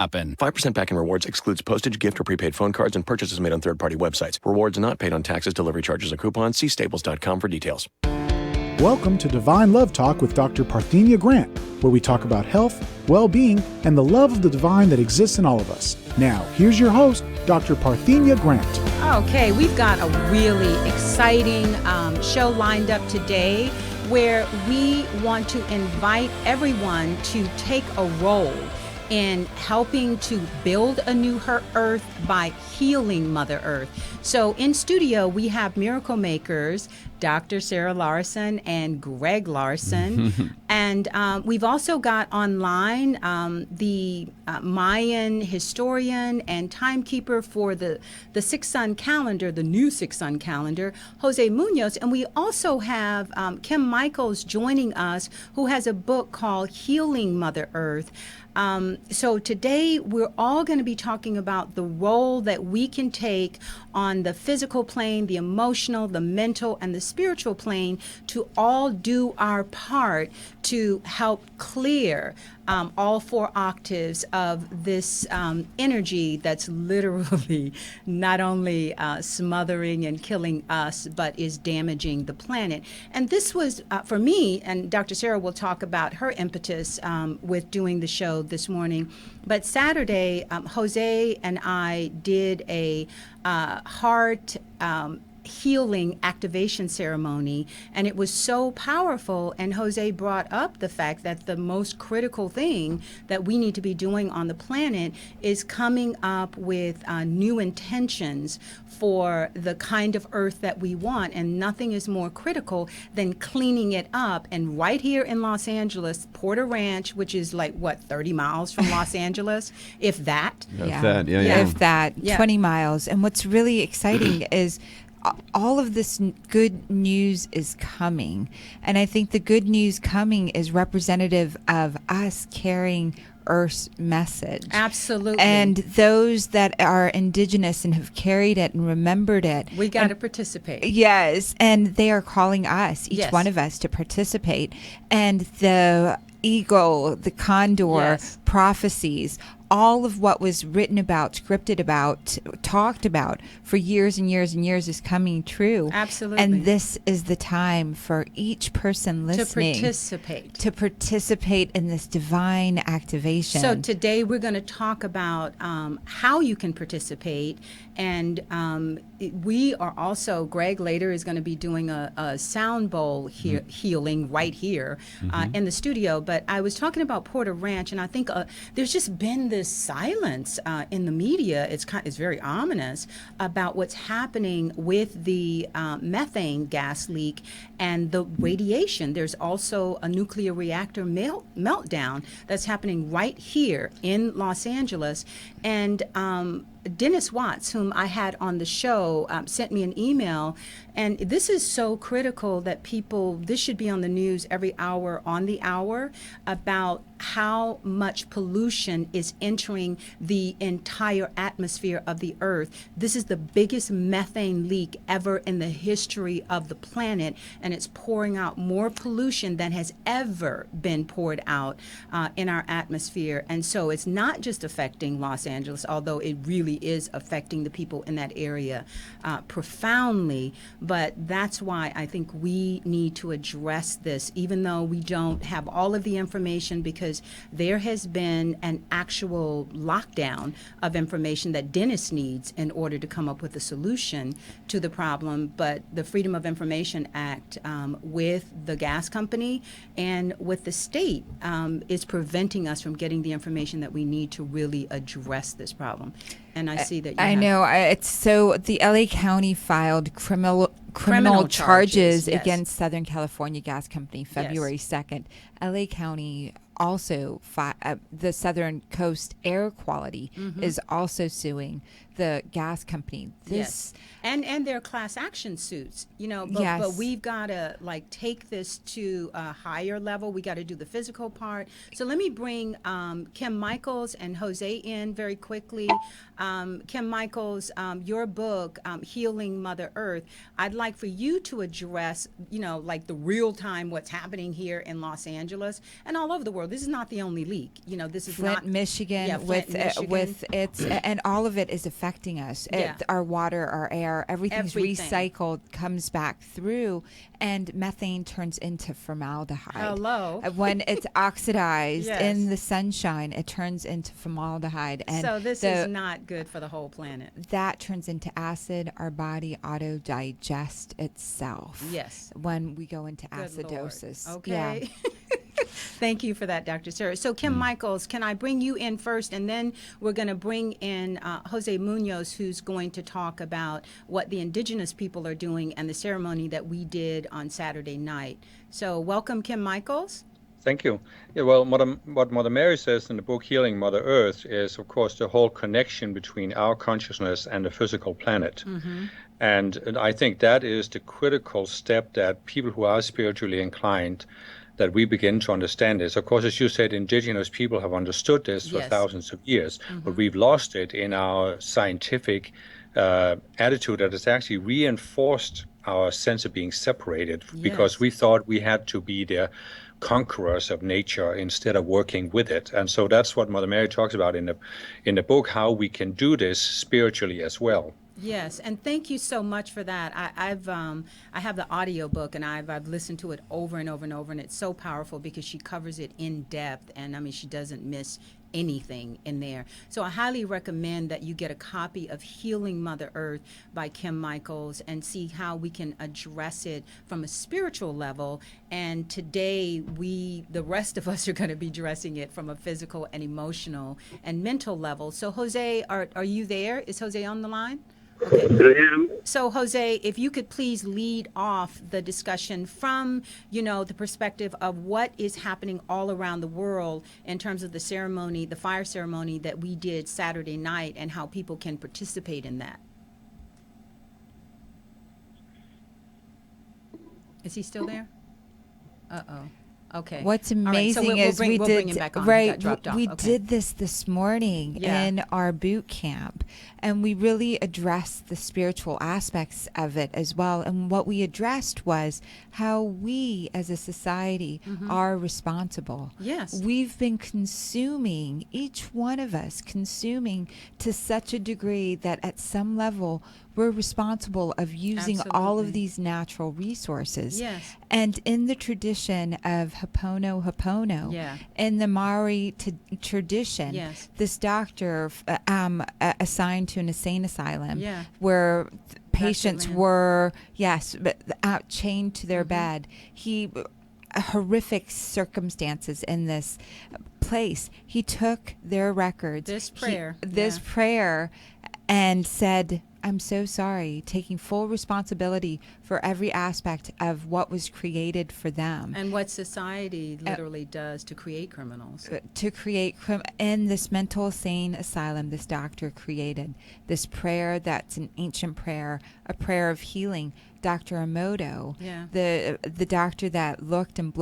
happen. 5% back in rewards excludes postage, gift, or prepaid phone cards and purchases made on third-party websites. Rewards not paid on taxes, delivery charges, or coupons. See Staples.com for details. Welcome to Divine Love Talk with Dr. Parthenia Grant, where we talk about health, well-being, and the love of the divine that exists in all of us. Now, here's your host, Dr. Parthenia Grant. Okay, we've got a really exciting show lined up today where we want to invite everyone to take a role in helping to build a new earth by healing Mother Earth. So in studio, we have miracle makers, Dr. Sarah Larson and Greg Larson. And we've also got online the Mayan historian and timekeeper for the Six Sun calendar, the new Six Sun calendar, Jose Munoz. And we also have Kim Michaels joining us, who has a book called Healing Mother Earth. So today we're all going to be talking about the role that we can take on the physical plane, the emotional, the mental, and the spiritual plane to all do our part to help clear all 4 octaves of this energy that's literally not only smothering and killing us, but is damaging the planet. And this was, for me, and Dr. Sarah will talk about her impetus with doing the show this morning, but Saturday, Jose and I did a heart healing activation ceremony, and it was so powerful. And Jose brought up the fact that the most critical thing that we need to be doing on the planet is coming up with new intentions for the kind of earth that we want, and nothing is more critical than cleaning it up. And right here in Los Angeles, Porter Ranch, which is like 30 miles from Los Angeles, if that. If that, 20 miles. And what's really exciting is all of this good news is coming. And I think the good news coming is representative of us carrying Earth's message. Absolutely. And those that are indigenous and have carried it and remembered it. We got to participate. Yes. And they are calling us, each one of us, to participate. And the eagle, the condor, prophecies, all of what was written about, scripted about, talked about for years and years and years is coming true. Absolutely. And this is the time for each person listening to participate in this divine activation. So today we're going to talk about how you can participate. And we are also, Greg later is going to be doing a sound bowl healing right here in the studio. But I was talking about Porter Ranch, and I think there's just been this silence in the media. It's very ominous about what's happening with the methane gas leak and the radiation. There's also a nuclear reactor meltdown that's happening right here in Los Angeles. And Dennis Watts, whom I had on the show, sent me an email, and this is so critical that this should be on the news every hour on the hour, about how much pollution is entering the entire atmosphere of the Earth. This is the biggest methane leak ever in the history of the planet, and it's pouring out more pollution than has ever been poured out in our atmosphere. And so it's not just affecting Los Angeles, although it really is affecting the people in that area profoundly. But that's why I think we need to address this, even though we don't have all of the information, because there has been an actual lockdown of information that Dennis needs in order to come up with a solution to the problem. But the Freedom of Information Act with the gas company and with the state is preventing us from getting the information that we need to really address this problem. And I see that you know. It's so the LA County filed criminal charges against Southern California Gas Company February 2nd. LA County also, the Southern Coast Air Quality is also suing the gas company. Yes. And their class action suits, but we've got to take this to a higher level. We got to do the physical part. So let me bring Kim Michaels and Jose in very quickly. Kim Michaels, your book, Healing Mother Earth, I'd like for you to address, the real time what's happening here in Los Angeles and all over the world. This is not the only leak. This is Flint, not Michigan, Michigan. with its and all of it is affecting us. Our water, our air, everything's recycled, comes back through, and methane turns into formaldehyde. Hello. When it's oxidized in the sunshine, it turns into formaldehyde, and so this is not good for the whole planet. That turns into acid. Our body auto digests itself. Yes. When we go into acidosis. Lord. Okay. Yeah. Thank you for that, Dr. Sarah. So, Kim Michaels, can I bring you in first, and then we're going to bring in Jose Munoz, who's going to talk about what the indigenous people are doing and the ceremony that we did on Saturday night. So, welcome, Kim Michaels. Thank you. Yeah, well, what Mother Mary says in the book Healing Mother Earth is, of course, the whole connection between our consciousness and the physical planet. Mm-hmm. And I think that is the critical step that people who are spiritually inclined, that we begin to understand this. Of course, as you said, indigenous people have understood this for thousands of years, but we've lost it in our scientific attitude that has actually reinforced our sense of being separated because we thought we had to be the conquerors of nature instead of working with it. And so that's what Mother Mary talks about in the book, how we can do this spiritually as well. Yes, and thank you so much for that. I have the audio book, and I've listened to it over and over and over, and it's so powerful because she covers it in depth, and I mean she doesn't miss anything in there. So I highly recommend that you get a copy of Healing Mother Earth by Kim Michaels and see how we can address it from a spiritual level. And today the rest of us are going to be addressing it from a physical and emotional and mental level. So Jose, are you there? Is Jose on the line? Okay. So, Jose, if you could please lead off the discussion from, the perspective of what is happening all around the world in terms of the ceremony, the fire ceremony that we did Saturday night, and how people can participate in that. Is he still there? Uh-oh. Okay. What's amazing is we did this morning in our boot camp, and we really addressed the spiritual aspects of it as well. And what we addressed was how we as a society are responsible. Yes. We've been consuming, each one of us consuming to such a degree that at some level we're responsible of using all of these natural resources. Yes. And in the tradition of Ho'oponopono, in the Maori tradition, this doctor assigned to an insane asylum where patients were, chained to their bed. Horrific circumstances in this place. He took their records, this prayer, and said, I'm so sorry, taking full responsibility for every aspect of what was created for them. And what society literally does to create criminals. In this mental insane asylum, this doctor created this prayer that's an ancient prayer, a prayer of healing. Dr. Emoto, the doctor that looked and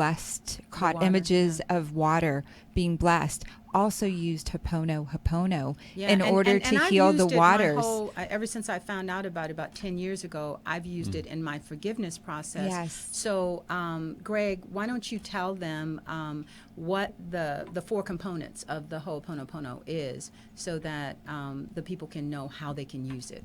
caught images of water being blessed, also used Ho'oponopono in order to heal the waters. Ever since I found out about 10 years ago, I've used it in my forgiveness process. Yes. So, Greg, why don't you tell them what the four components of the Ho'oponopono is, so that the people can know how they can use it.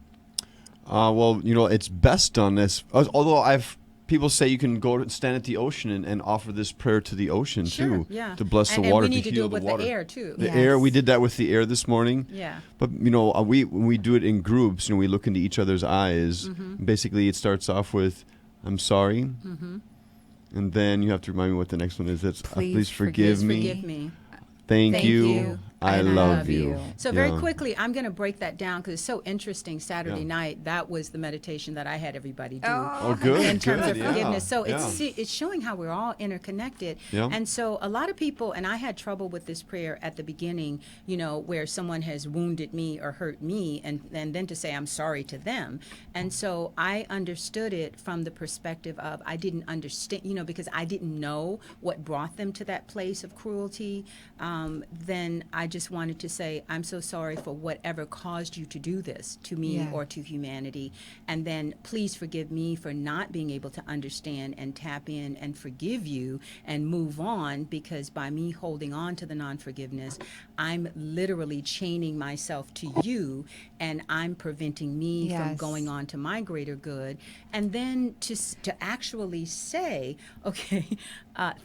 Well, it's best done as, although people say you can go stand at the ocean and offer this prayer to the ocean too, to bless the water, and we need to do heal it with the water. The air too. The air, we did that with the air this morning. Yeah. But when we do it in groups, we look into each other's eyes. Basically, it starts off with, "I'm sorry," and then you have to remind me what the next one is. That's please forgive me. Forgive me. Thank you. I love you. So very quickly, I'm going to break that down because it's so interesting. Saturday night, that was the meditation that I had everybody do. Oh, good. In terms of forgiveness. So Yeah. it's showing how we're all interconnected. Yeah. And so a lot of people, and I had trouble with this prayer at the beginning, you know, where someone has wounded me or hurt me, and then to say I'm sorry to them. And so I understood it from the perspective of I didn't understand, you know, because I didn't know what brought them to that place of cruelty. Then I just wanted to say, I'm so sorry for whatever caused you to do this to me or to humanity. And then please forgive me for not being able to understand and tap in and forgive you and move on, because by me holding on to the non-forgiveness, I'm literally chaining myself to you, and I'm preventing me from going on to my greater good. And then to actually say, okay,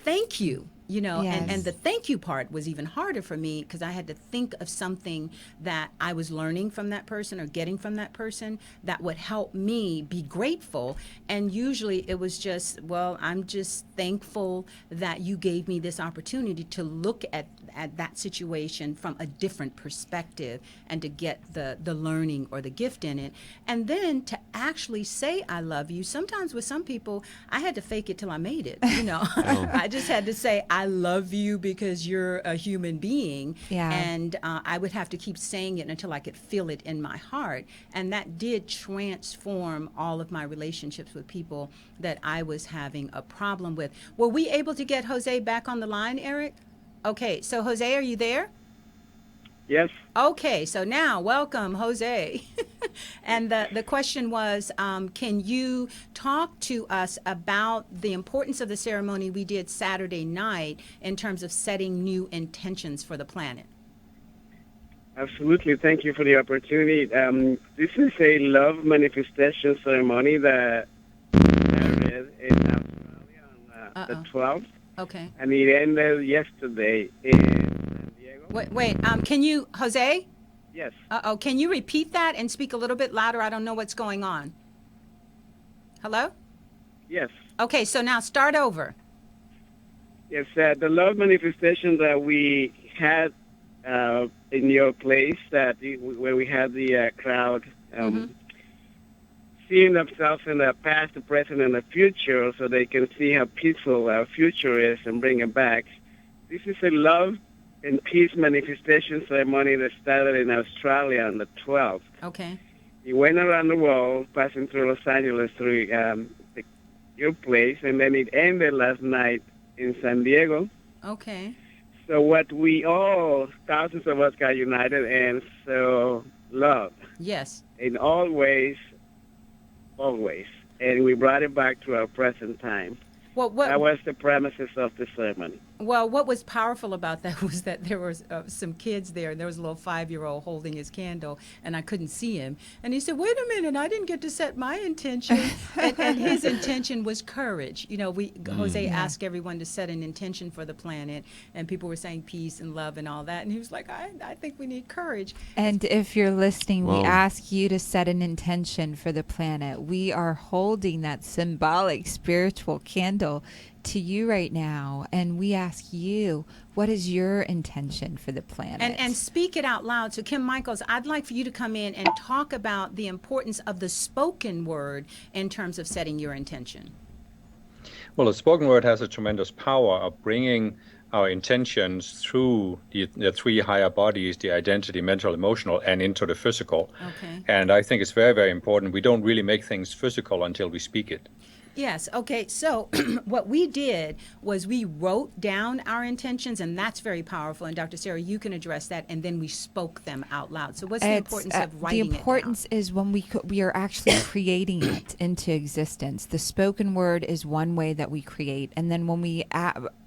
thank you. You know, and the thank you part was even harder for me because I had to think of something that I was learning from that person or getting from that person that would help me be grateful. And usually it was just, well, I'm just thankful that you gave me this opportunity to look at that situation from a different perspective and to get the learning or the gift in it. And then to actually say I love you. Sometimes with some people, I had to fake it till I made it, you know. I just had to say I love you because you're a human being. Yeah. And I would have to keep saying it until I could feel it in my heart. And that did transform all of my relationships with people that I was having a problem with. Were we able to get Jose back on the line, Eric? Okay, so Jose, are you there? Yes. Okay, so now welcome, Jose. And the question was, can you talk to us about the importance of the ceremony we did Saturday night in terms of setting new intentions for the planet? Absolutely. Thank you for the opportunity. This is a love manifestation ceremony that started in Australia on the 12th. Okay. And it ended yesterday in San Diego. Wait. Can you, Jose? Yes. Can you repeat that and speak a little bit louder? I don't know what's going on. Hello? Yes. Okay, so now start over. Yes, the love manifestation that we had in your place, where we had the crowd seeing themselves in the past, the present, and the future, so they can see how peaceful our future is and bring it back. This is a love and peace manifestation ceremony that started in Australia on the 12th. Okay. It went around the world, passing through Los Angeles, through your place, and then it ended last night in San Diego. Okay. So what we all, thousands of us, got united and so love. Yes. In all ways, always. And we brought it back to our present time. Well, that was the premises of the ceremony. Well, what was powerful about that was that there was some kids there, and there was a little 5-year-old holding his candle, and I couldn't see him. And he said, wait a minute, I didn't get to set my intention. and his intention was courage. You know, Jose asked everyone to set an intention for the planet, and people were saying peace and love and all that. And he was like, I think we need courage. And if you're listening, we ask you to set an intention for the planet. We are holding that symbolic spiritual candle to you right now, and we ask you, what is your intention for the planet? And speak it out loud. So Kim Michaels, I'd like for you to come in and talk about the importance of the spoken word in terms of setting your intention. Well, the spoken word has a tremendous power of bringing our intentions through the three higher bodies, the identity, mental, emotional, and into the physical. Okay. And I think it's very, very important. We don't really make things physical until we speak it. Yes. Okay. So what we did was we wrote down our intentions, and that's very powerful. And Dr. Sarah, you can address that, and then we spoke them out loud. So what's the importance of writing it down? The importance is when we are actually creating it into existence. The spoken word is one way that we create, and then when we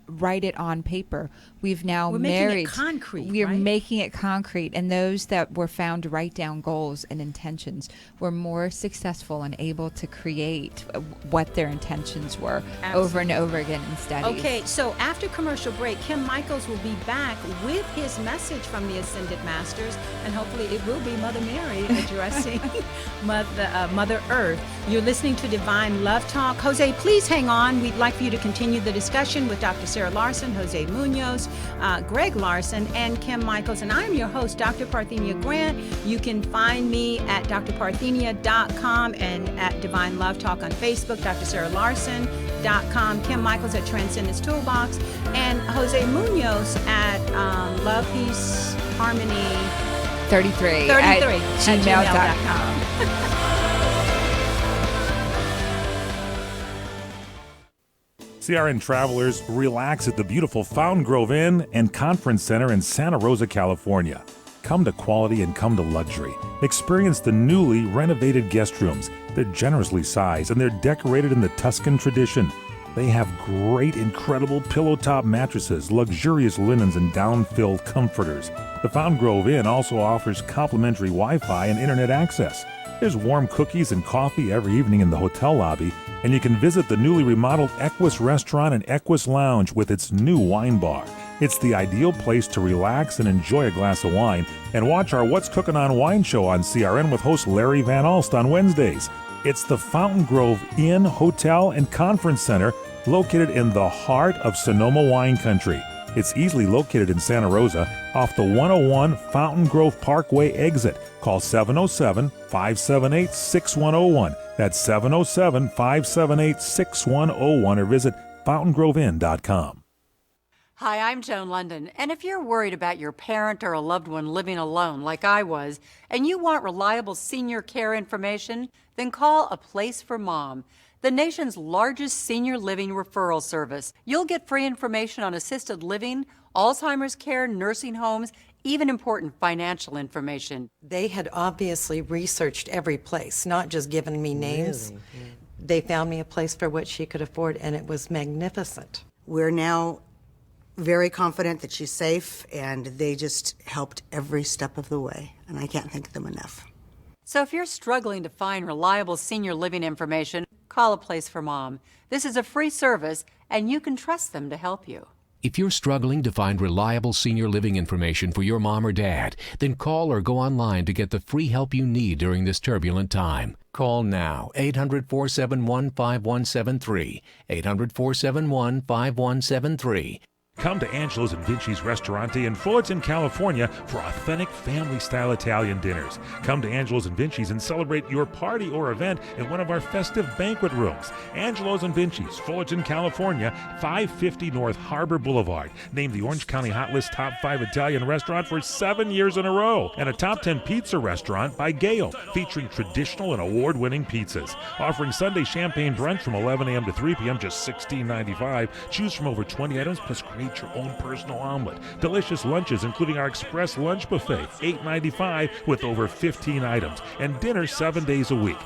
write it on paper, we're making it concrete. We're making it concrete, and those that were found to write down goals and intentions were more successful and able to create what their intentions were over and over again in studies. Okay, so after commercial break, Kim Michaels will be back with his message from the Ascended Masters, and hopefully it will be Mother Mary addressing Mother Earth. You're listening to Divine Love Talk. Jose, please hang on. We'd like for you to continue the discussion with Dr. Sarah Sarah Larson, Jose Munoz, Greg Larson, and Kim Michaels. And I'm your host, Dr. Parthenia Grant. You can find me at drparthenia.com and at Divine Love Talk on Facebook, Dr. Sarah Larson.com, Kim Michaels at Transcendence Toolbox, and Jose Munoz at Love, Peace, Harmony 33 at gmail.com. CRN travelers, relax at the beautiful Fountain Grove Inn and Conference Center in Santa Rosa, California. Come to quality and come to luxury. Experience the newly renovated guest rooms. They're generously sized and they're decorated in the Tuscan tradition. They have great, incredible pillow-top mattresses, luxurious linens, and down-filled comforters. The Fountain Grove Inn also offers complimentary Wi-Fi and internet access. There's warm cookies and coffee every evening in the hotel lobby, and you can visit the newly remodeled Equus Restaurant and Equus Lounge with its new wine bar. It's the ideal place to relax and enjoy a glass of wine and watch our What's Cooking on Wine show on CRN with host Larry Van Alst on Wednesdays. It's the Fountain Grove Inn, Hotel, and Conference Center located in the heart of Sonoma wine country. It's easily located in Santa Rosa off the 101 Fountain Grove Parkway exit. Call 707-578-6101. That's 707-578-6101 or visit fountaingroveinn.com. Hi, I'm Joan London, and if you're worried about your parent or a loved one living alone like I was, and you want reliable senior care information, then call A Place for Mom, the nation's largest senior living referral service. You'll get free information on assisted living, Alzheimer's care, nursing homes, even important financial information. They had obviously researched every place, not just given me names. Really? Yeah. They found me a place for what she could afford, and it was magnificent. We're now very confident that she's safe, and they just helped every step of the way, and I can't thank them enough. So if you're struggling to find reliable senior living information, call A Place for Mom. This is a free service, and you can trust them to help you. If you're struggling to find reliable senior living information for your mom or dad, then call or go online to get the free help you need during this turbulent time. Call now, 800-471-5173, 800-471-5173. Come to Angelo's and Vinci's Ristorante in Fullerton, California for authentic family-style Italian dinners. Come to Angelo's and Vinci's and celebrate your party or event in one of our festive banquet rooms. Angelo's and Vinci's, Fullerton, California, 550 North Harbor Boulevard. Named the Orange County Hot List Top 5 Italian restaurant for 7 years in a row. And a Top 10 pizza restaurant by Gale, featuring traditional and award-winning pizzas. Offering Sunday champagne brunch from 11 a.m. to 3 p.m., just $16.95. Choose from over 20 items, plus create your own personal omelet. Delicious lunches, including our express lunch buffet, $8.95 with over 15 items, and dinner 7 days a week.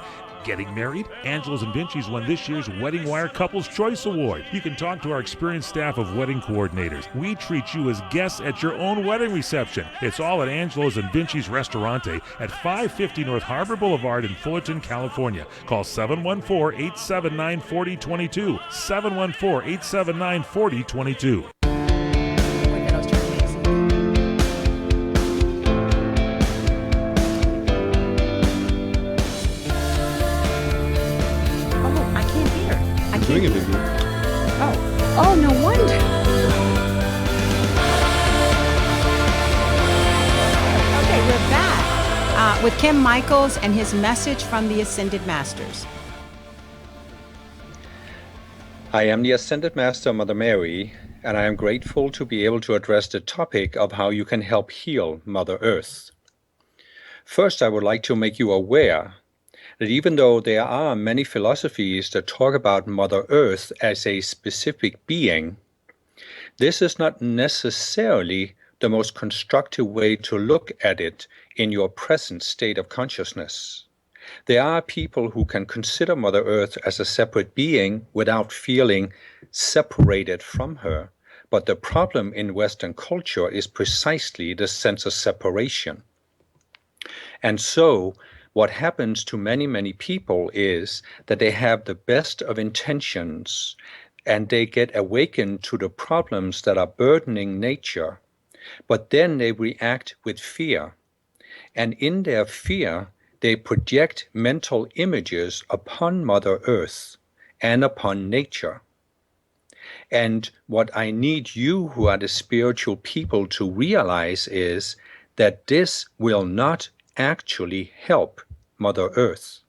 Getting married? Angelo's and Vinci's won this year's Wedding Wire Couples Choice Award. You can talk to our experienced staff of wedding coordinators. We treat you as guests at your own wedding reception. It's all at Angelo's and Vinci's Ristorante at 550 North Harbor Boulevard in Fullerton, California. Call 714-879-4022. 714-879-4022. Doing it, baby. Oh, no wonder. Okay, we're back with Kim Michaels and his message from the Ascended Masters. I am the Ascended Master, Mother Mary, and I am grateful to be able to address the topic of how you can help heal Mother Earth. First, I would like to make you aware that even though there are many philosophies that talk about Mother Earth as a specific being, this is not necessarily the most constructive way to look at it in your present state of consciousness. There are people who can consider Mother Earth as a separate being without feeling separated from her, but the problem in Western culture is precisely the sense of separation. And so, what happens to many, many people is that they have the best of intentions and they get awakened to the problems that are burdening nature, but then they react with fear. And in their fear, they project mental images upon Mother Earth and upon nature. And what I need you who are the spiritual people to realize is that this will not actually help Mother Earth.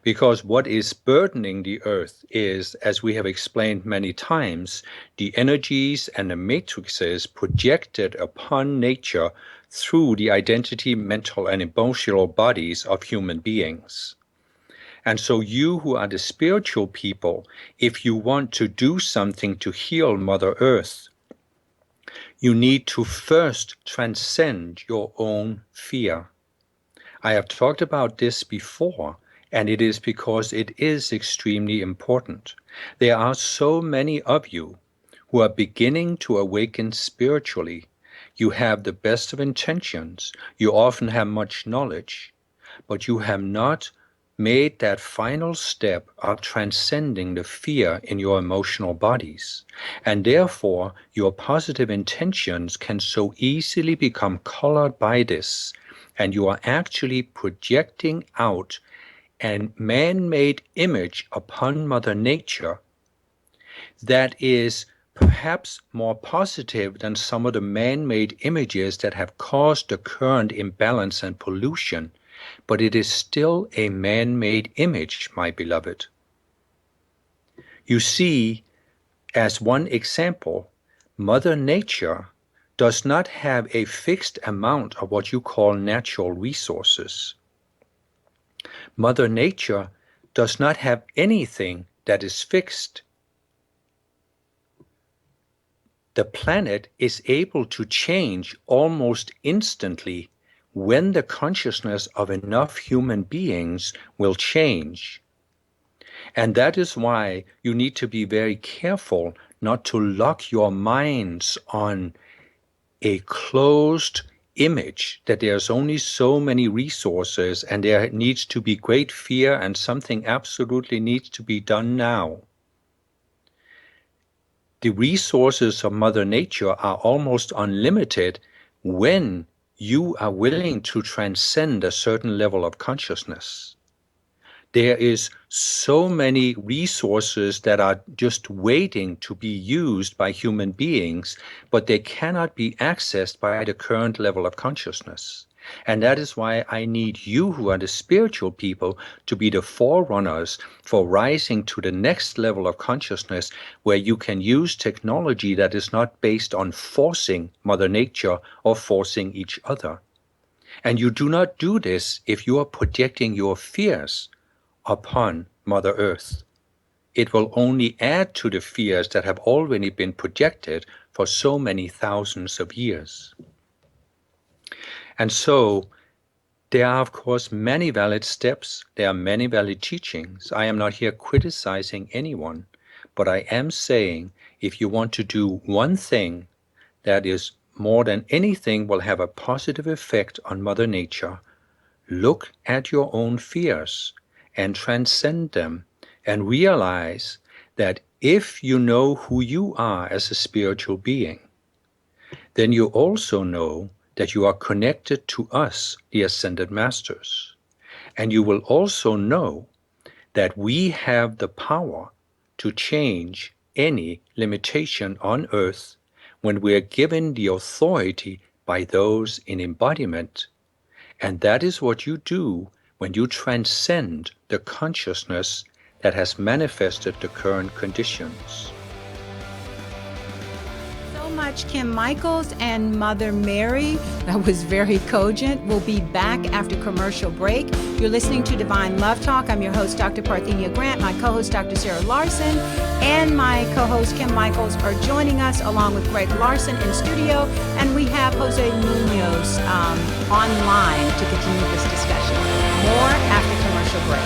Because what is burdening the earth is, as we have explained many times, the energies and the matrices projected upon nature through the identity, mental, and emotional bodies of human beings. And so you who are the spiritual people, if you want to do something to heal Mother Earth, you need to first transcend your own fear. I have talked about this before, and it is because it is extremely important. There are so many of you who are beginning to awaken spiritually. You have the best of intentions. You often have much knowledge, but you have not made that final step of transcending the fear in your emotional bodies. And therefore, your positive intentions can so easily become colored by this, and you are actually projecting out a man-made image upon Mother Nature that is perhaps more positive than some of the man-made images that have caused the current imbalance and pollution, but it is still a man-made image, my beloved. You see, as one example, Mother Nature does not have a fixed amount of what you call natural resources. Mother Nature does not have anything that is fixed. The planet is able to change almost instantly when the consciousness of enough human beings will change. And that is why you need to be very careful not to lock your minds on a closed image that there's only so many resources and there needs to be great fear and something absolutely needs to be done now. The resources of Mother Nature are almost unlimited when you are willing to transcend a certain level of consciousness. There is so many resources that are just waiting to be used by human beings, but they cannot be accessed by the current level of consciousness. And that is why I need you who are the spiritual people to be the forerunners for rising to the next level of consciousness where you can use technology that is not based on forcing Mother Nature or forcing each other. And you do not do this if you are projecting your fears upon Mother Earth. It will only add to the fears that have already been projected for so many thousands of years. And so there are, of course, many valid steps. There are many valid teachings. I am not here criticizing anyone, but I am saying if you want to do one thing that is more than anything will have a positive effect on Mother Nature, look at your own fears and transcend them and realize that if you know who you are as a spiritual being, then you also know that you are connected to us, the Ascended Masters. And you will also know that we have the power to change any limitation on earth when we are given the authority by those in embodiment. And that is what you do when you transcend the consciousness that has manifested the current conditions. So much, Kim Michaels and Mother Mary. That was very cogent. We'll be back after commercial break. You're listening to Divine Love Talk. I'm your host, Dr. Parthenia Grant. My co-host, Dr. Sarah Larson, and my co-host, Kim Michaels, are joining us along with Greg Larson in studio. And we have Jose Munoz online to continue this discussion. More after commercial break.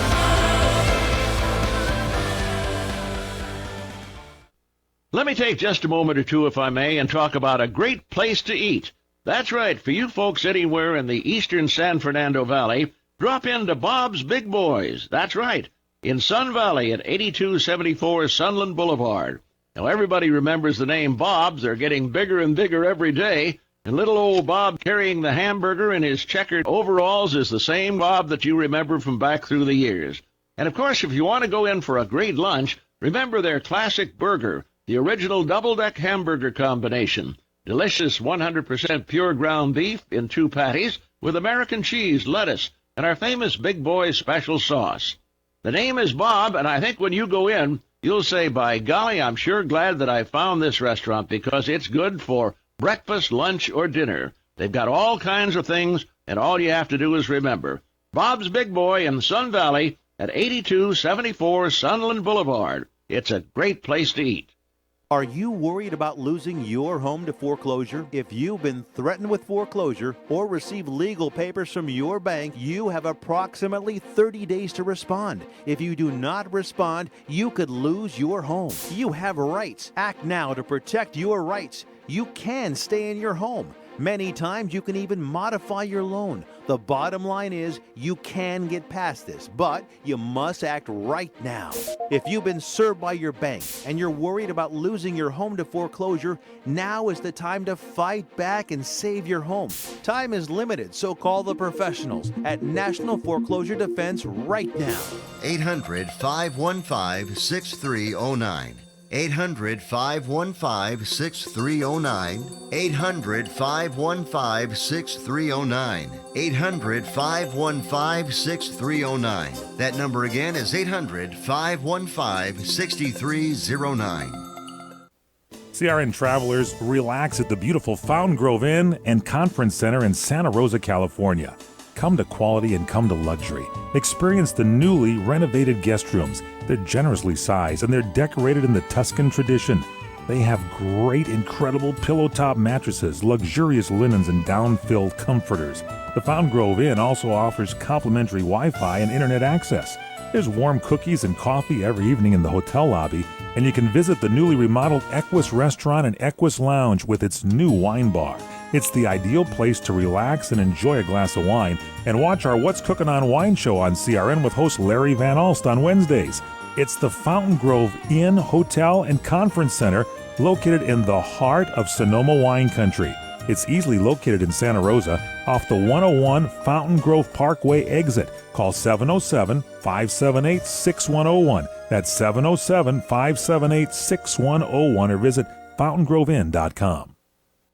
Let me take just a moment or two, if I may, and talk about a great place to eat. That's right, for you folks anywhere in the eastern San Fernando Valley, drop into Bob's Big Boys. That's right, in Sun Valley at 8274 Sunland Boulevard. Now, everybody remembers the name Bob's. They're getting bigger and bigger every day. And little old Bob carrying the hamburger in his checkered overalls is the same Bob that you remember from back through the years. And, of course, if you want to go in for a great lunch, remember their classic burger, the original double-deck hamburger combination. Delicious 100% pure ground beef in 2 patties with American cheese, lettuce, and our famous Big Boy special sauce. The name is Bob, and I think when you go in, you'll say, by golly, I'm sure glad that I found this restaurant because it's good for breakfast, lunch, or dinner. They've got all kinds of things, and all you have to do is remember. Bob's Big Boy in Sun Valley at 8274 Sunland Boulevard. It's a great place to eat. Are you worried about losing your home to foreclosure? If you've been threatened with foreclosure or received legal papers from your bank, you have approximately 30 days to respond. If you do not respond, you could lose your home. You have rights. Act now to protect your rights. You can stay in your home. Many times you can even modify your loan. The bottom line is you can get past this, but you must act right now. If you've been served by your bank and you're worried about losing your home to foreclosure, now is the time to fight back and save your home. Time is limited, so call the professionals at National Foreclosure Defense right now. 800-515-6309. 800-515-6309. 800-515-6309. 800-515-6309. That number again is 800-515-6309. CRN travelers, relax at the beautiful Fountain Grove Inn and Conference Center in Santa Rosa, California. Come to quality and come to luxury. Experience the newly renovated guest rooms. They're generously sized and they're decorated in the Tuscan tradition. They have great, incredible pillow-top mattresses, luxurious linens, and down-filled comforters. The Fountain Grove Inn also offers complimentary Wi-Fi and internet access. There's warm cookies and coffee every evening in the hotel lobby, and you can visit the newly remodeled Equus Restaurant and Equus Lounge with its new wine bar. It's the ideal place to relax and enjoy a glass of wine and watch our What's Cooking on Wine show on CRN with host Larry Van Alst on Wednesdays. It's the Fountain Grove Inn, Hotel, and Conference Center located in the heart of Sonoma wine country. It's easily located in Santa Rosa off the 101 Fountain Grove Parkway exit. Call 707-578-6101. That's 707-578-6101 or visit fountaingroveinn.com.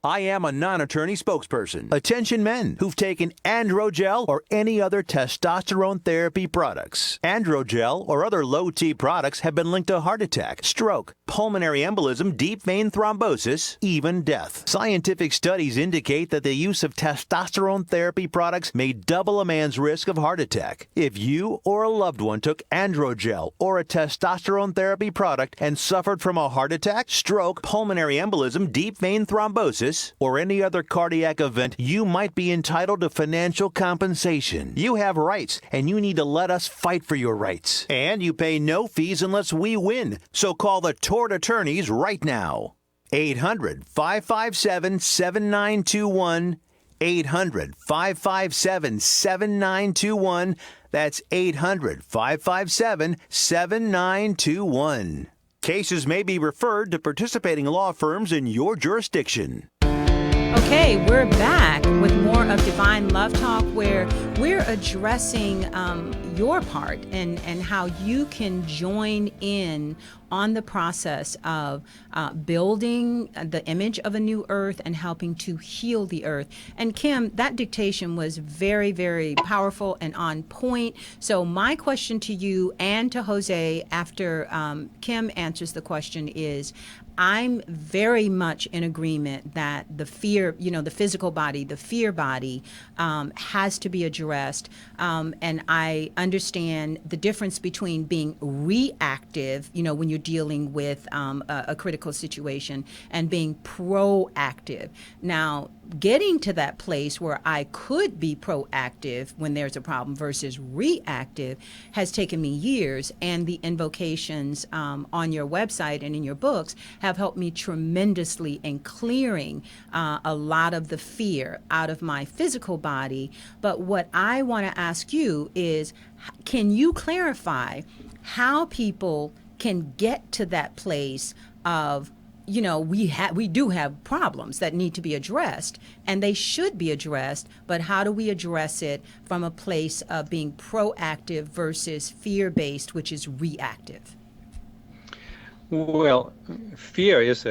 I am a non-attorney spokesperson. Attention men who've taken Androgel or any other testosterone therapy products. Androgel or other low-T products have been linked to heart attack, stroke, pulmonary embolism, deep vein thrombosis, even death. Scientific studies indicate that the use of testosterone therapy products may double a man's risk of heart attack. If you or a loved one took Androgel or a testosterone therapy product and suffered from a heart attack, stroke, pulmonary embolism, deep vein thrombosis, or any other cardiac event, you might be entitled to financial compensation. You have rights, and you need to let us fight for your rights. And you pay no fees unless we win. So call the tort attorneys right now. 800-557-7921. 800-557-7921. That's 800-557-7921. Cases may be referred to participating law firms in your jurisdiction. Okay, we're back with more of Divine Love Talk, where we're addressing your part and how you can join in on the process of building the image of a new earth and helping to heal the earth. And Kim, that dictation was very, very powerful and on point. So my question to you and to Jose after Kim answers the question is, I'm very much in agreement that the fear, the physical body, the fear body has to be addressed. And I understand the difference between being reactive, when you're dealing with a critical situation, and being proactive. Now, getting to that place where I could be proactive when there's a problem versus reactive has taken me years, and the invocations on your website and in your books have helped me tremendously in clearing a lot of the fear out of my physical body. But what I want to ask you is, can you clarify how people can get to that place of, we do have problems that need to be addressed, and they should be addressed, but how do we address it from a place of being proactive versus fear-based, which is reactive? Well, fear is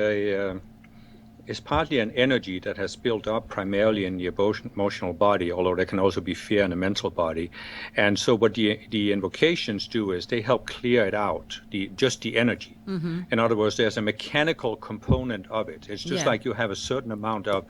partly an energy that has built up primarily in the emotional body, although there can also be fear in the mental body. And so what the invocations do is they help clear it out, just the energy. Mm-hmm. In other words, there's a mechanical component of it. It's just like you have a certain amount of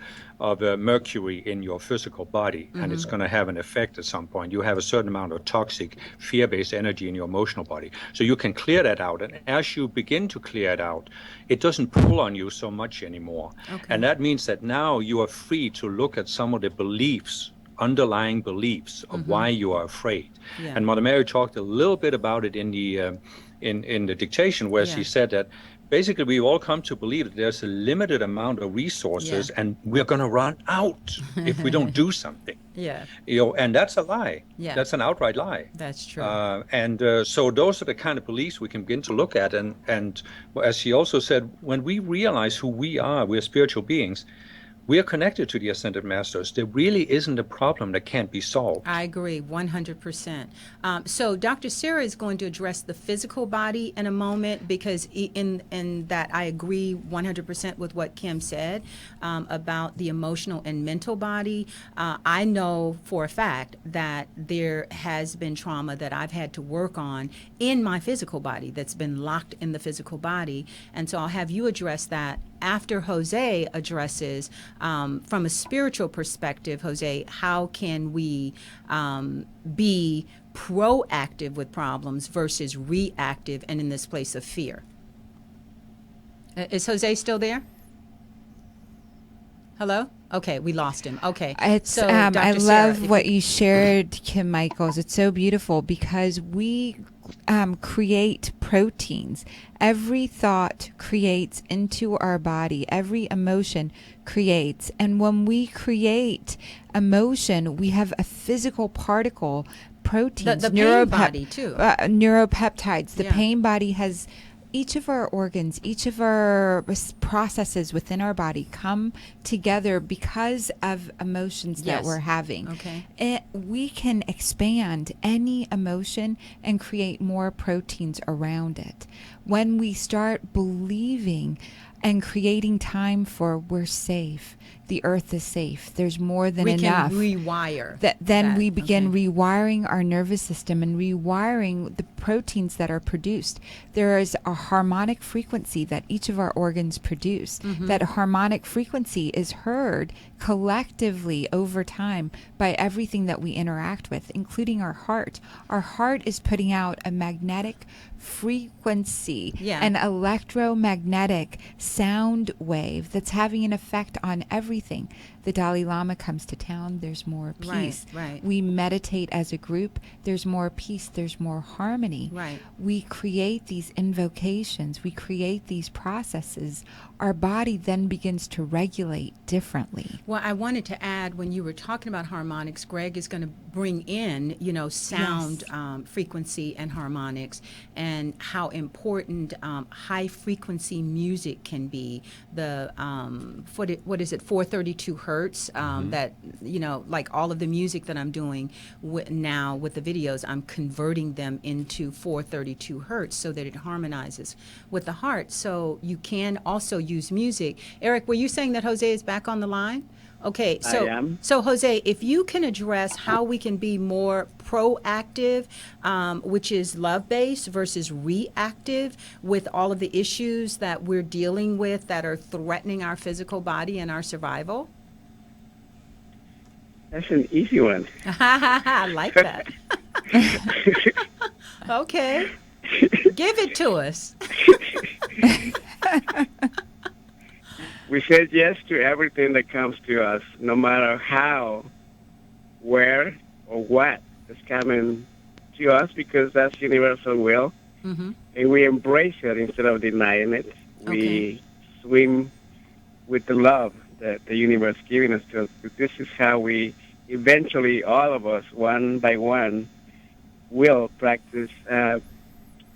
mercury in your physical body, and it's going to have an effect at some point. You have a certain amount of toxic, fear-based energy in your emotional body. So you can clear that out. And as you begin to clear it out, it doesn't pull on you so much anymore. Okay. And that means that now you are free to look at some of the beliefs, underlying beliefs of why you are afraid. Yeah. And Mother Mary talked a little bit about it in the dictation, where she said that basically we all come to believe that there's a limited amount of resources and we're going to run out if we don't do something. Yeah. And that's a lie. Yeah. That's an outright lie. That's true. So those are the kind of beliefs we can begin to look at. And as she also said, when we realize who we are, we're spiritual beings, we are connected to the Ascended Masters. There really isn't a problem that can't be solved. I agree, 100%. So Dr. Sarah is going to address the physical body in a moment, because in that I agree 100% with what Kim said about the emotional and mental body. I know for a fact that there has been trauma that I've had to work on in my physical body that's been locked in the physical body. And so I'll have you address that after Jose addresses, from a spiritual perspective, Jose, how can we be proactive with problems versus reactive and in this place of fear? Is Jose still there? Hello? Okay, we lost him. Okay. So, I love what you shared, Kim Michaels. It's so beautiful because we create proteins. Every thought creates into our body. Every emotion creates. And when we create emotion, we have a physical particle, proteins. The pain body, too. Neuropeptides. The pain body has... Each of our organs, each of our processes within our body come together because of emotions that we're having. Okay. We can expand any emotion and create more proteins around it. When we start believing and creating time for we're safe, the earth is safe, there's more than enough. We can rewire. Then we begin rewiring our nervous system and rewiring the proteins that are produced. There is a harmonic frequency that each of our organs produce. That harmonic frequency is heard collectively over time by everything that we interact with, including our heart. Our heart is putting out a magnetic frequency, an electromagnetic sound wave that's having an effect on everything. The Dalai Lama comes to town, there's more peace. Right. We meditate as a group, there's more peace, there's more harmony. Right. We create these invocations, we create these processes. Our body then begins to regulate differently. Well, I wanted to add, when you were talking about harmonics, Greg is going to bring in, sound frequency and harmonics, and how important high frequency music can be. The what is it, 432 hertz? That like all of the music that I'm doing now with the videos, I'm converting them into 432 hertz so that it harmonizes with the heart. So you can also use music. Eric, were you saying that Jose is back on the line? Okay, I am. So Jose, if you can address how we can be more proactive, which is love-based, versus reactive with all of the issues that we're dealing with that are threatening our physical body and our survival? That's an easy one. I like that. Okay. Give it to us. We said yes to everything that comes to us, no matter how, where, or what is coming to us, because that's universal will. And we embrace it instead of denying it. We swim with the love that the universe is giving us to us. This is how we eventually, all of us, one by one, will practice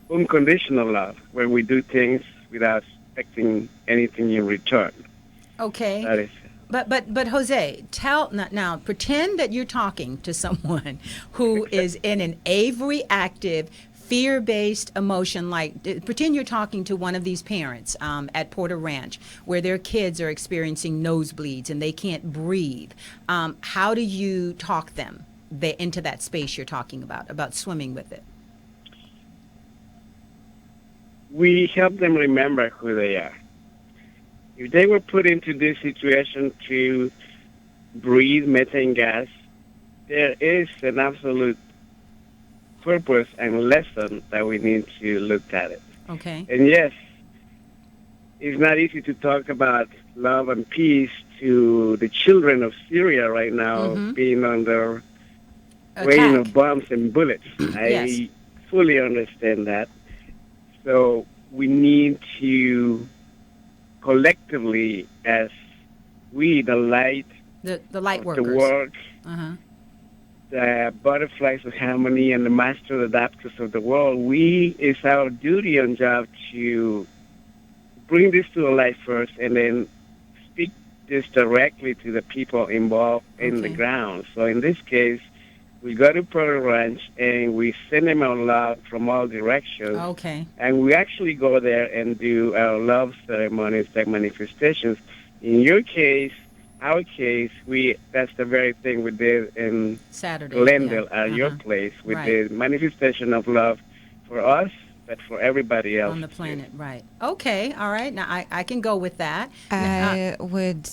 unconditional love, where we do things without expecting anything in return. Okay. That is. But Jose, now pretend that you're talking to someone who is in an reactive, fear-based emotion, like pretend you're talking to one of these parents at Porter Ranch where their kids are experiencing nosebleeds and they can't breathe. How do you talk them into that space you're talking about swimming with it? We help them remember who they are. If they were put into this situation to breathe methane gas, there is an absolute purpose and lesson that we need to look at it. Okay. And yes, it's not easy to talk about love and peace to the children of Syria right now, being under rain of bombs and bullets. I fully understand that. So we need to collectively, as we, the light workers, the work, the butterflies of harmony and the master adapters of the world, it's our duty and job to bring this to life first and then speak this directly to the people involved in the ground. So in this case, we go to Porter Ranch and we send them our love from all directions. Okay. And we actually go there and do our love ceremonies, like manifestations. In your case, our case, that's the very thing we did in Saturday, Glendale at your place. We did manifestation of love for us, but for everybody else on the planet. Right. Okay. All right. Now I can go with that. I would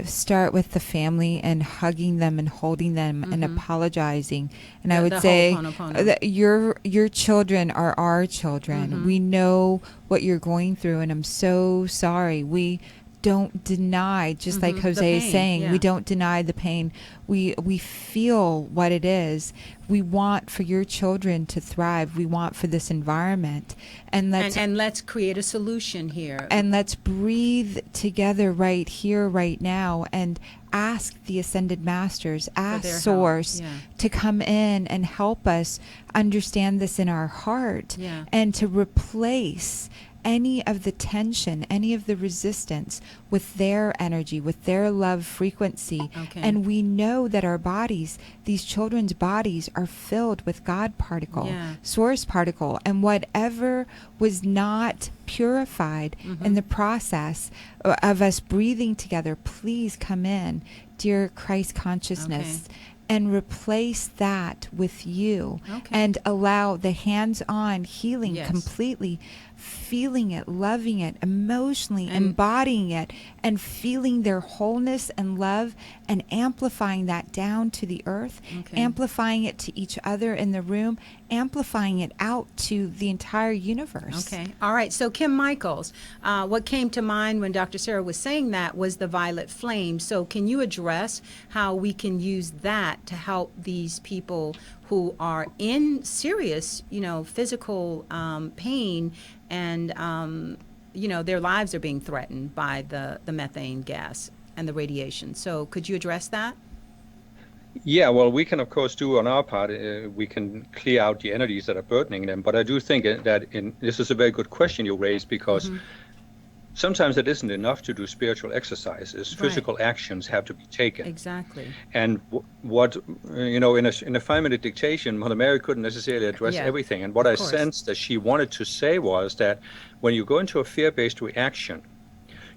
start with the family and hugging them and holding them and apologizing. And I would say that your children are our children. We know what you're going through, and I'm so sorry. We don't deny, just like Jose is saying, we don't deny the pain. We feel what it is. We want for your children to thrive. We want for this environment. And let's create a solution here. And let's breathe together right here, right now, and ask the Ascended Masters, ask Source to come in and help us understand this in our heart and to replace any of the tension, any of the resistance with their energy, with their love frequency. And we know that our bodies, these children's bodies, are filled with God particle, Source particle, and whatever was not purified in the process of us breathing together, please come in, dear Christ consciousness, and replace that with you and allow the hands-on healing completely, feeling it, loving it, emotionally embodying it, and feeling their wholeness and love, and amplifying that down to the earth, amplifying it to each other in the room, amplifying it out to the entire universe. Okay. All right. So Kim Michaels, what came to mind when Dr. Sarah was saying that was the violet flame. So can you address how we can use that to help these people who are in serious, physical pain, and their lives are being threatened by the methane gas and the radiation? So could you address that? Yeah, well, we can, of course, do on our part, we can clear out the energies that are burdening them. But I do think that this is a very good question you raised, because sometimes it isn't enough to do spiritual exercises. Physical actions have to be taken. Exactly. And what, in a 5-minute dictation, Mother Mary couldn't necessarily address everything. And what I sensed that she wanted to say was that when you go into a fear-based reaction,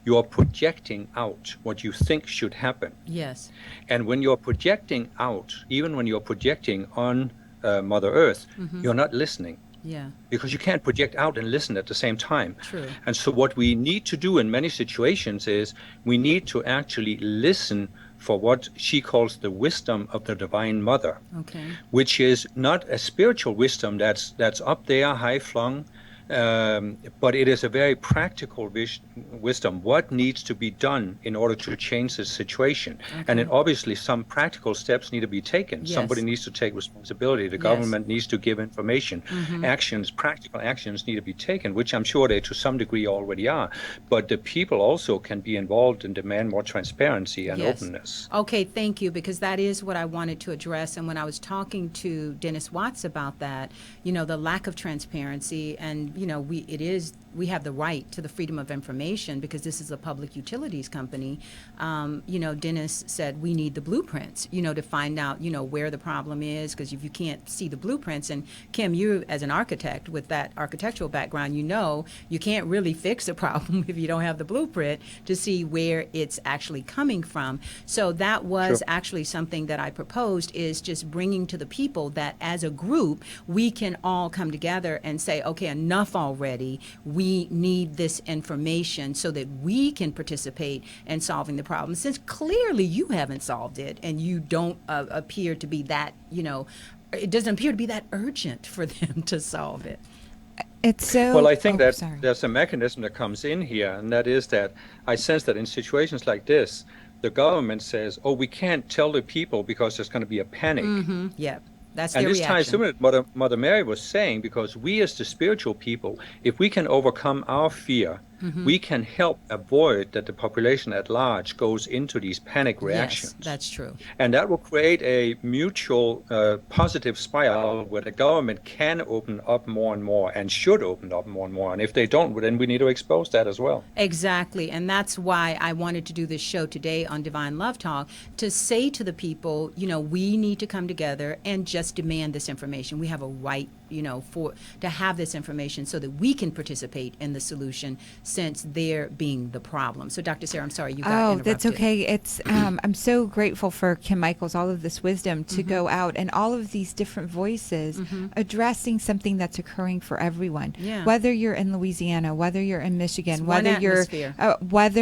you are projecting out what you think should happen. Yes. And when you're projecting out, even when you're projecting on Mother Earth, you're not listening. Yeah. Because you can't project out and listen at the same time. True. And so what we need to do in many situations is we need to actually listen for what she calls the wisdom of the Divine Mother, which is not a spiritual wisdom that's up there, high-flung, but it is a very practical wisdom. What needs to be done in order to change the situation? And then obviously some practical steps need to be taken. Somebody needs to take responsibility. The government needs to give information. Practical actions need to be taken, which I'm sure they to some degree already are. But the people also can be involved and demand more transparency and openness. Okay, thank you, because that is what I wanted to address. And when I was talking to Dennis Watts about that, the lack of transparency, and it is we have the right to the freedom of information because this is a public utilities company. Dennis said we need the blueprints, to find out, where the problem is, because if you can't see the blueprints, and Kim, you as an architect with that architectural background, you can't really fix a problem if you don't have the blueprint to see where it's actually coming from. So that was actually something that I proposed, is just bringing to the people that as a group, we can all come together and say, okay, enough already. We need this information so that we can participate in solving the problem. Since clearly you haven't solved it and you don't appear to be that, it doesn't appear to be that urgent for them to solve it. It's so. Well, I think there's a mechanism that comes in here, and that is that I sense that in situations like this, the government says, oh, we can't tell the people because there's going to be a panic. Mm-hmm. Yeah. That's and their this reaction. ties to what Mother Mary was saying, because we as the spiritual people, if we can overcome our fear, we can help avoid that the population at large goes into these panic reactions. Yes, that's true. And that will create a mutual positive spiral where the government can open up more and more and should open up more and more. And if they don't, then we need to expose that as well. Exactly. And that's why I wanted to do this show today on Divine Love Talk, to say to the people, we need to come together and just demand this information. We have a right, to have this information so that we can participate in the solution, since they're being the problem. So, Dr. Sarah, I'm sorry you got interrupted. Oh, that's okay. It's I'm so grateful for Kim Michaels, all of this wisdom to go out and all of these different voices addressing something that's occurring for everyone. Yeah. Whether you're in Louisiana, whether you're in Michigan, whether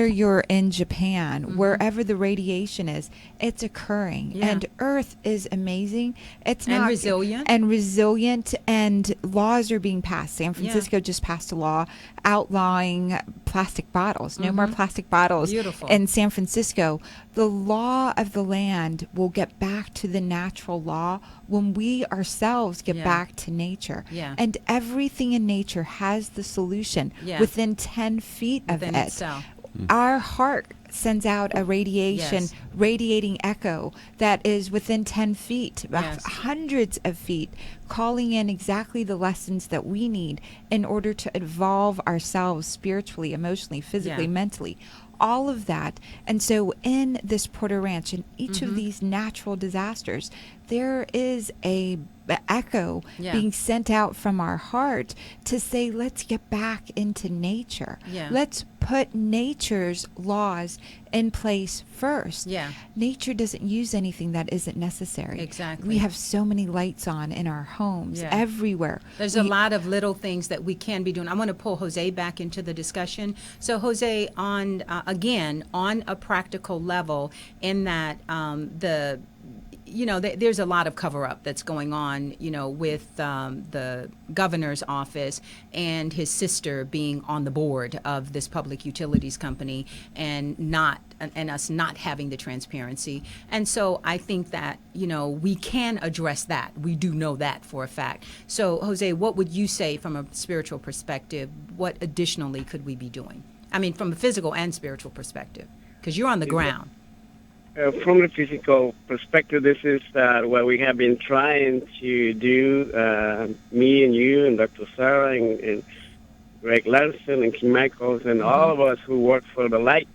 you're in Japan, wherever the radiation is, it's occurring. Yeah. And Earth is amazing. It's and not resilient. And laws are being passed. San Francisco just passed a law outlawing plastic bottles. No more plastic bottles. Beautiful. In San Francisco. The law of the land will get back to the natural law when we ourselves get back to nature. Yeah. And everything in nature has the solution within 10 feet of it. Itself. Our heart sends out a radiating echo that is within 10 feet, hundreds of feet, calling in exactly the lessons that we need in order to evolve ourselves spiritually, emotionally, physically, mentally. All of that. And so in this Porter Ranch, in each of these natural disasters, there is a echo being sent out from our heart to say, let's get back into nature. Yeah. Let's put nature's laws in place first. Yeah. Nature doesn't use anything that isn't necessary. Exactly. We have so many lights on in our homes, everywhere. There's a lot of little things that we can be doing. I want to pull Jose back into the discussion. So Jose, on again, on a practical level, in that there's a lot of cover-up that's going on, with the governor's office and his sister being on the board of this public utilities company, and us not having the transparency. And so I think that, we can address that. We do know that for a fact. So, Jose, what would you say from a spiritual perspective? What additionally could we be doing? I mean, from a physical and spiritual perspective, because you're on the ground. From the physical perspective, this is what we have been trying to do, me and you and Dr. Sarah and Greg Larson and Kim Michaels and all of us who work for the light.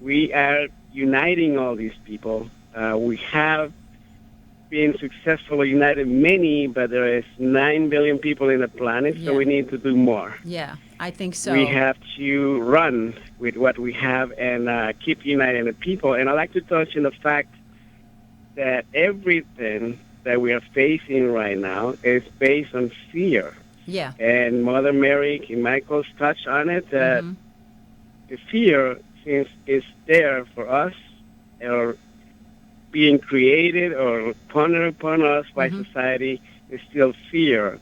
We are uniting all these people. We have been successfully united many, but there is 9 billion people in the planet, so we need to do more. Yeah, I think so. We have to run with what we have and keep uniting the people. And I'd like to touch on the fact that everything that we are facing right now is based on fear. Yeah. And Mother Mary, Kim Michaels touched on it, that the fear, since it's there for us, or being created or pondered upon us by society, is still fear.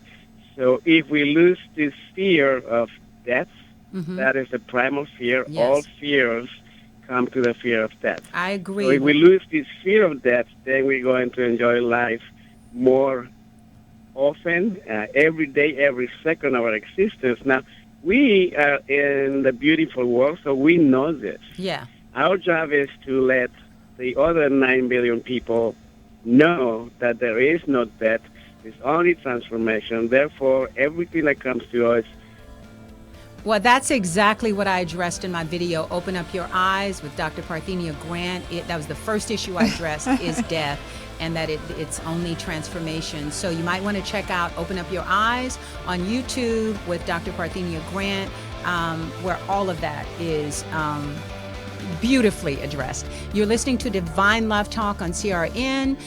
So if we lose this fear of death, that is the primal fear. Yes. All fears come to the fear of death. I agree. So if we lose this fear of death, then we're going to enjoy life more often, every day, every second of our existence. Now, we are in the beautiful world, so we know this. Yeah. Our job is to let the other 9 billion people know that there is no death, it's only transformation. Therefore, everything that comes to us Well, that's exactly what I addressed in my video, Open Up Your Eyes with Dr. Parthenia Grant. That was the first issue I addressed, is death, and that it's only transformation. So you might want to check out Open Up Your Eyes on YouTube with Dr. Parthenia Grant, where all of that is beautifully addressed. You're listening to Divine Love Talk on CRN.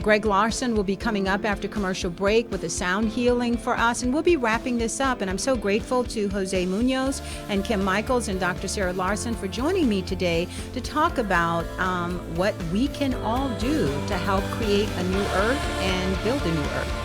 Greg Larson will be coming up after commercial break with a sound healing for us, and we'll be wrapping this up. And I'm so grateful to Jose Munoz and Kim Michaels and Dr. Sarah Larson for joining me today to talk about what we can all do to help create a new earth and build a new earth.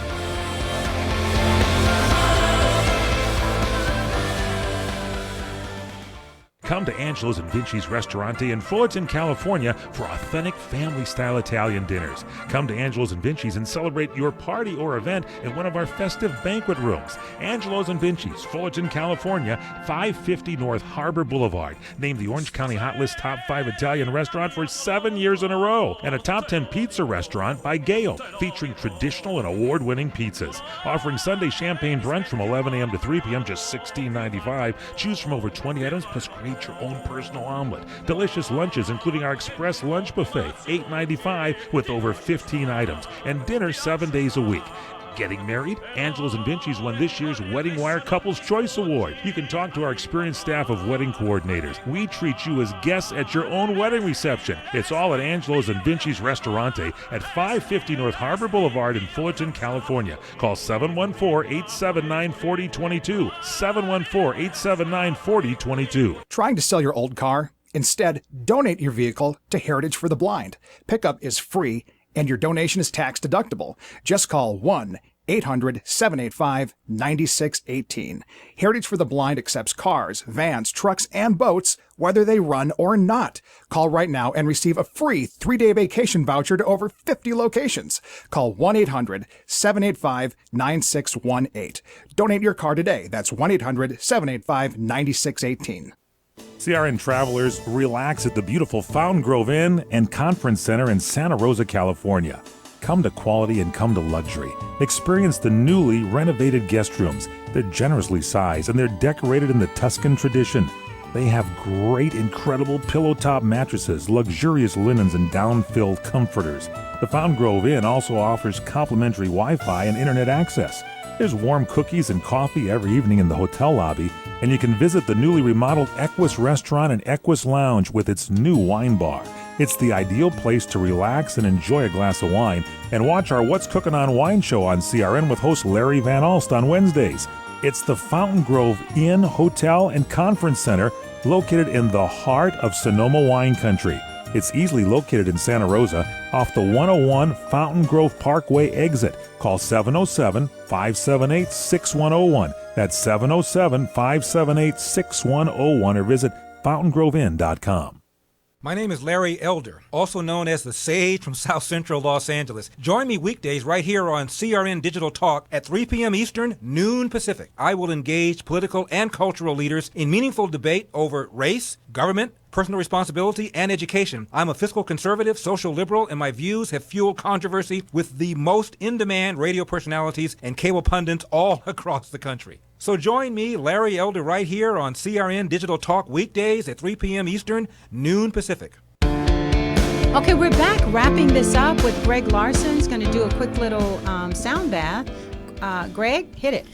Come to Angelo's and Vinci's Restaurante in Fullerton, California for authentic family-style Italian dinners. Come to Angelo's and Vinci's and celebrate your party or event in one of our festive banquet rooms. Angelo's and Vinci's, Fullerton, California, 550 North Harbor Boulevard. Named the Orange County Hot List Top 5 Italian restaurant for 7 years in a row. And a Top 10 pizza restaurant by Gale, featuring traditional and award-winning pizzas. Offering Sunday champagne brunch from 11 a.m. to 3 p.m., just $16.95. Choose from over 20 items, plus create your own personal omelet. Delicious lunches, including our express lunch buffet, $8.95 with over 15 items. And dinner 7 days a week. Getting married? Angelo's and Vinci's won this year's Wedding Wire Couples Choice Award. You can talk to our experienced staff of wedding coordinators. We treat you as guests at your own wedding reception. It's all at Angelo's and Vinci's Restaurante at 550 North Harbor Boulevard in Fullerton, California. Call 714-879-4022. 714-879-4022. Trying to sell your old car? Instead, donate your vehicle to Heritage for the Blind. Pickup is free, and your donation is tax deductible. Just call 1-800-785-9618. Heritage for the Blind accepts cars, vans, trucks, and boats, whether they run or not. Call right now and receive a free 3-day vacation voucher to over 50 locations. Call 1-800-785-9618. Donate your car today. That's 1-800-785-9618. CRN travelers, relax at the beautiful Fountain Grove Inn and Conference Center in Santa Rosa, California. Come to quality and come to luxury. Experience the newly renovated guest rooms. They're generously sized and they're decorated in the Tuscan tradition. They have great, incredible pillow-top mattresses, luxurious linens, and down-filled comforters. The Fountain Grove Inn also offers complimentary Wi-Fi and internet access. There's warm cookies and coffee every evening in the hotel lobby, and you can visit the newly remodeled Equus Restaurant and Equus Lounge with its new wine bar. It's the ideal place to relax and enjoy a glass of wine and watch our What's Cooking on Wine show on CRN with host Larry Van Alst on Wednesdays. It's the Fountain Grove Inn, Hotel, and Conference Center located in the heart of Sonoma wine country. It's easily located in Santa Rosa off the 101 Fountain Grove Parkway exit. Call 707-578-6101. That's 707-578-6101 or visit fountaingrovinn.com. My name is Larry Elder, also known as the Sage from South Central Los Angeles. Join me weekdays right here on CRN Digital Talk at 3 p.m. Eastern, noon Pacific. I will engage political and cultural leaders in meaningful debate over race, government, personal responsibility, and education. I'm a fiscal conservative, social liberal, and my views have fueled controversy with the most in-demand radio personalities and cable pundits all across the country. So join me, Larry Elder, right here on CRN Digital Talk weekdays at 3 p.m. Eastern, noon Pacific. Okay, we're back wrapping this up with Greg Larson's going to do a quick little sound bath. Greg, hit it.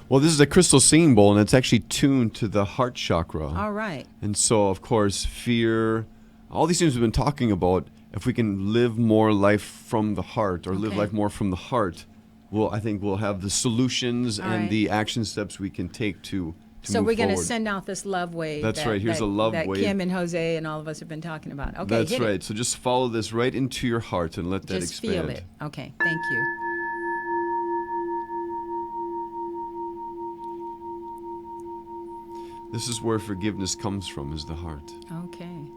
Well, this is a crystal singing bowl, and it's actually tuned to the heart chakra. All right. And so, of course, fear, all these things we've been talking about, if we can live more life from the heart or live life more from the heart, I think we'll have the solutions and the action steps we can take to so move we're going to forward. send out this love wave. That's right. Here's a love that wave. Kim and Jose and all of us have been talking about. Okay, That's right. So just follow this right into your heart and let that just expand. Feel it. Okay, thank you. This is where forgiveness comes from, is the heart. Okay.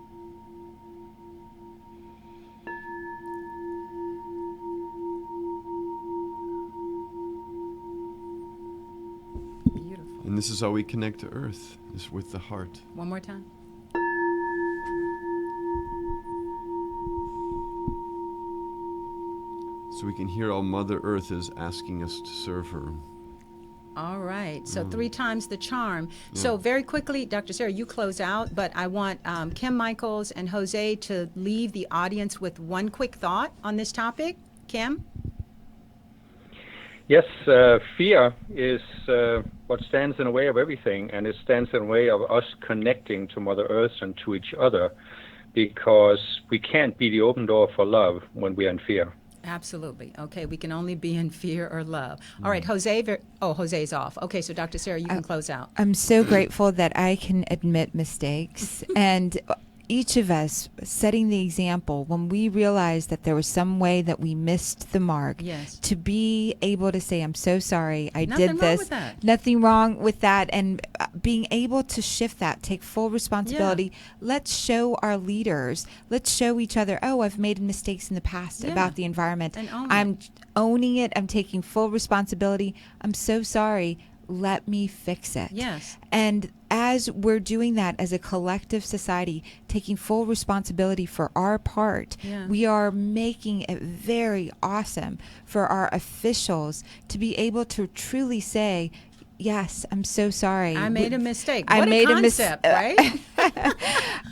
Beautiful. And this is how we connect to Earth, is with the heart. One more time. So we can hear how Mother Earth is asking us to serve her. All right. So 3 times the charm. So very quickly, Dr. Sarah, you close out, but I want Kim Michaels and Jose to leave the audience with one quick thought on this topic. Kim? Yes, fear is what stands in the way of everything, and it stands in the way of us connecting to Mother Earth and to each other, because we can't be the open door for love when we are in fear. Absolutely. Okay, we can only be in fear or love. All right, Jose. Jose's off. Okay, so Dr. Sarah, you can close out. I'm so grateful that I can admit mistakes and each of us setting the example when we realize that there was some way that we missed the mark. Yes. To be able to say, I'm so sorry, I Nothing did wrong this. with that. Nothing wrong with that. And being able to shift that, take full responsibility. Yeah. Let's show our leaders, let's show each other, oh, I've made mistakes in the past about the environment. And I'm owning it. I'm taking full responsibility. I'm so sorry. Let me fix it. Yes. And as we're doing that as a collective society, taking full responsibility for our part, we are making it very awesome for our officials to be able to truly say, yes, I'm so sorry. I made a mistake. I What made a concept, right?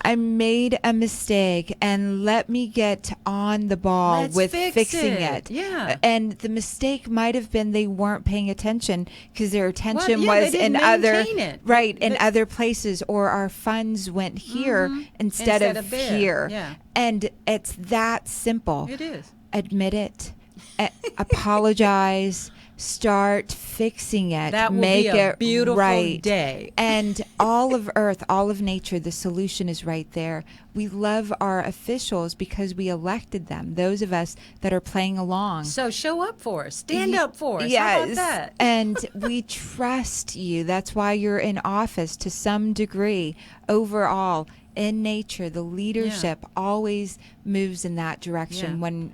I made a mistake, and let me get on the ball Let's with fix fixing it. it. Yeah. And the mistake might have been they weren't paying attention because their attention Well, yeah, was they in didn't other maintain it. in other places, or our funds went here instead of there. here. Yeah. And it's that simple. It is. Admit it. Apologize. Start fixing it. That will Make be a it beautiful right. day. And all of Earth, all of nature, the solution is right there. We love our officials because we elected them, those of us that are playing along. So show up for us. Stand up for us. Yes. How about that? And we trust you. That's why you're in office to some degree. Overall, in nature, the leadership always moves in that direction when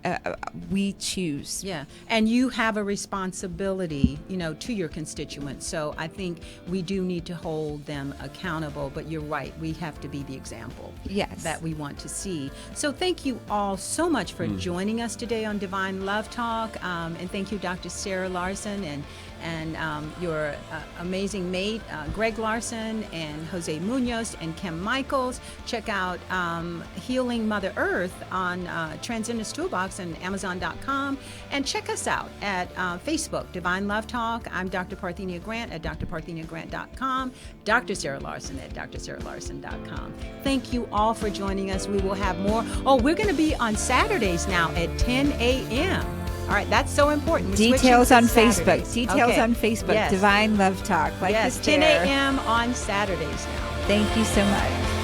we choose. Yeah, and you have a responsibility, to your constituents. So I think we do need to hold them accountable. But you're right, we have to be the example that we want to see. So thank you all so much for joining us today on Divine Love Talk, and thank you, Dr. Sarah Larson, and your amazing mate, Greg Larson, and Jose Munoz, and Kim Michaels. Check out Healing Mother Earth on Transcendence Toolbox and Amazon.com. And check us out at Facebook, Divine Love Talk. I'm Dr. Parthenia Grant at drpartheniagrant.com. Dr. Sarah Larson at drsarahlarson.com. Thank you all for joining us. We will have more. Oh, we're going to be on Saturdays now at 10 a.m. All right, that's so important. Details on Facebook. Details on Facebook. Yes. Divine Love Talk. Like yes, this 10 there. a.m. on Saturdays now. Thank you so much.